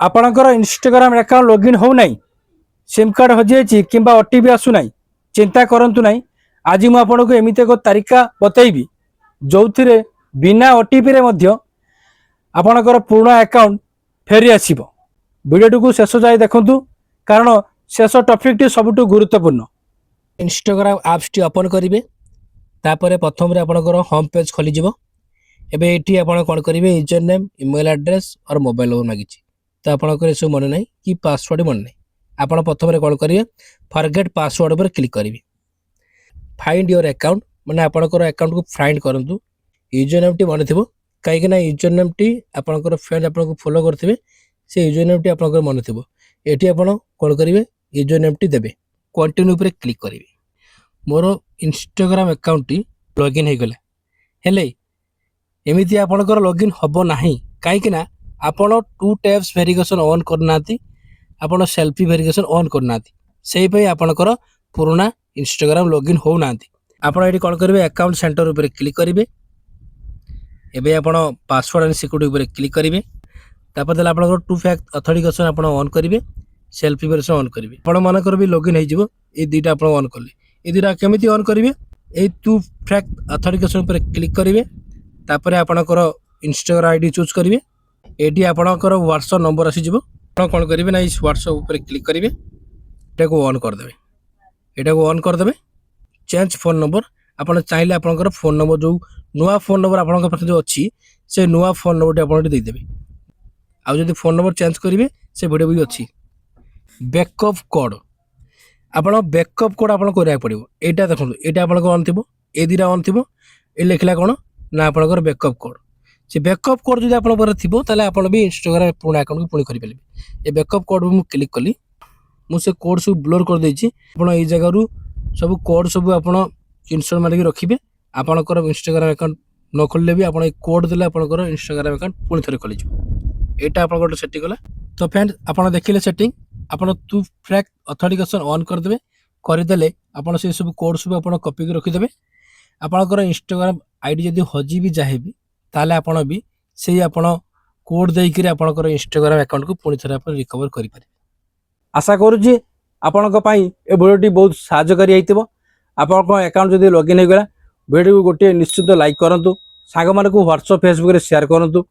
आपणकर Instagram account login हो नहीं, सिम कार्ड हजि कि ओटीपी आसुना, चिंता करूँ ना। आज मुझे एमती एक तारिका बतईबी जो थे बिना ओटीपी आपणकर पुराना अकाउंट फेरी आसो। वीडियो को शेष जाए देखूँ कारण शेष टॉपिक टी सबुठ गुरुत्वपूर्ण। इंस्टाग्राम एप्स टी ओपन करेंगे, तापर प्रथम आपणकर होम पेज खोलीज। एबे ये आप कौन करेंगे, यूजर नेम, इमेल एड्रेस और मोबाइल नंबर मांगी, तो आपंकर ये सब मन ना कि पासवर्ड मन ना। आप प्रथम कौन करेंगे, फॉरगेट पासवर्ड पर क्लिक करेंगे। फाइंड योर अकाउंट माने आपंकर अकाउंट को फाइंड करूँ। यूजर नेम टी मन थी कहीं यूजर नेम टी आपंकर फ्रेंड आपको फॉलो करेंगे, से यूजर नेम टी आपंकर मन थी। ये आप कौन करेंगे, यूजर नेम टी देवे, कंटिन्यू पर क्लिक करेंगे। मोर इंस्टाग्राम अकाउंट टी लॉगिन हो गला। हेले एमती आपंकर लॉगिन हम ना कहीं आपण 2 टैप्स वेरिफिकेशन ऑन करना, आपण सेल्फी वेरिफिकेशन ऑन करना, से आपंकर पुराना इंस्टाग्राम लॉगिन हो ना। आपण ये कौन करेंगे, अकाउंट सेंटर उपर क्लिक करेंगे। एबे आपण पासवर्ड एंड सिक्योरिटी उपर क्लिक करेंगे। तापर देला आपन 2 फैक्टर ऑथेंटिकेशन आपण ऑन करेंगे, सेल्फी वेरिफिकेशन ऑन करेंगे। आपण मानकर भी लॉगिन हो जिवो। ए दुईटा आपण ऑन कले, ए दुईटा केमिति ऑन करेंगे, ए 2 फैक्टर ऑथेंटिकेशन उपर क्लिक करेंगे। तापर आपनकर इंस्टाग्राम आईडी चूज करेंगे। एटी आपनकर व्हाट्सएप नंबर आसी जिवो। आपण कोन करेंगे ना, इस व्हाट्सएप उपर क्लिक करेंगे, एटा को ऑन कर देबे। एटा को ऑन कर देबे। चेंज फोन नंबर आपण चाहिले आपनकर फोन नंबर जो नुआ फोन नंबर आपनकर पास जो अछि से नुआ फोन नंबर टी आपण दे देबे। आ जदि फोन नंबर चेंज करेंगे, से वीडियो भी अच्छी। बैकअप कोड आपण बैकअप कोड आपण करिया पड़िबो। एटा देखो, एटा आपण ऑन थिबो, ए दिरा ऑन थिबो। ए लिखला कोन ना आपनकर बैकअप कोड। से बैकअप कोड जदि आपण पर थिबो ताले आपण भी इंस्टाग्राम पुराना अकाउंट को पुणी करि पालिबे। ए बैकअप कोड मु क्लिक कली, मु से कोड सब ब्लर कर देछि। आपण ए जगह रु सब कोड सब आपण स्क्रीनशॉट मारि रखिबे। आपनकर इंस्टाग्राम अकाउंट न खोलले भी आपण ए कोड देले आपनकर इंस्टाग्राम अकाउंट पुणी थरे खोलि जिवो। एटा आपण गोटे सेटिंग गला। तो फ्रेंड आपण देखिले सेटिंग, आपण 2 फैक्टर ऑथेंटिकेशन ऑन कर देबे। करि देले आपण से सब कोड सब आपण कॉपी के रखि देबे। आपनकर इंस्टाग्राम आईडी जदि हजि भी जाहे भी ताले आपण भी से आपण कोड देई कि आपनकर इंस्टाग्राम अकाउंट को पुणी थरे आपण रिकवर करि पारे। आशा करू जे आपनक पई ए वीडियोटी बहुत सहायकारी हेतिबो। आपनक अकाउंट जदि लॉगिन हो गला, वीडियो को गोटे निश्चित लाइक करंतु, सांग मानकु व्हाट्सएप फेसबुक रे शेयर करंतु।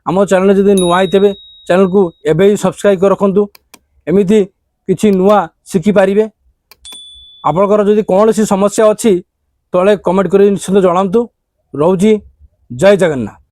आम चैनल जदि नुआ आइतबे चैनल को एबे ही सब्सक्राइब कर रखंतु। एमिति किछि नुआ शिखि पारिबे। आपनकर जदि कोनोसी समस्या अछि तळे कमेंट करि निश्चित जणांतु। रहउची, जय जगन्नाथ।